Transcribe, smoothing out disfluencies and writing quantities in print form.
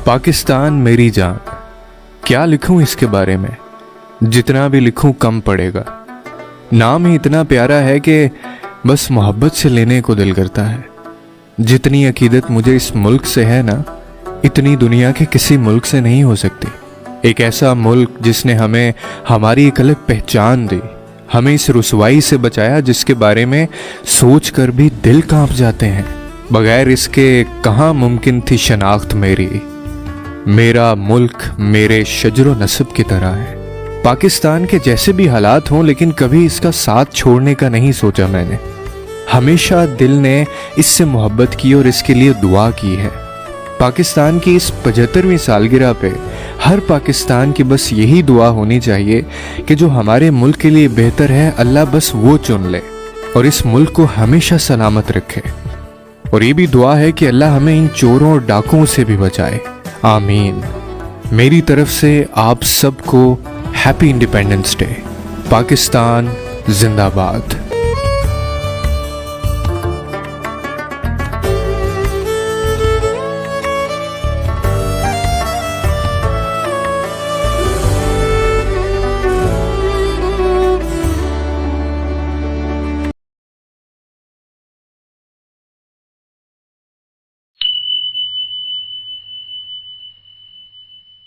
पाकिस्तान मेरी जान, क्या लिखूं इसके बारे में, जितना भी लिखूं कम पड़ेगा। नाम ही इतना प्यारा है कि बस मोहब्बत से लेने को दिल करता है। जितनी अकीदत मुझे इस मुल्क से है ना, इतनी दुनिया के किसी मुल्क से नहीं हो सकती। एक ऐसा मुल्क जिसने हमें हमारी एक अलग पहचान दी, हमें इस रुसवाई से बचाया जिसके बारे में सोच कर भी दिल कांप जाते हैं। बगैर इसके कहाँ मुमकिन थी शनाख्त मेरी। मेरा मुल्क मेरे शजरो नस्ब की तरह है। पाकिस्तान के जैसे भी हालात हों, लेकिन कभी इसका साथ छोड़ने का नहीं सोचा मैंने। हमेशा दिल ने इससे मोहब्बत की और इसके लिए दुआ की है। पाकिस्तान की इस 75वीं सालगिरह पे हर पाकिस्तान की बस यही दुआ होनी चाहिए कि जो हमारे मुल्क के लिए बेहतर है, अल्लाह बस वो चुन ले और इस मुल्क को हमेशा सलामत रखे। और ये भी दुआ है कि अल्लाह हमें इन चोरों और डाकुओं से भी बचाए। आमीन। मेरी तरफ से आप सबको हैप्पी इंडिपेंडेंस डे। पाकिस्तान जिंदाबाद।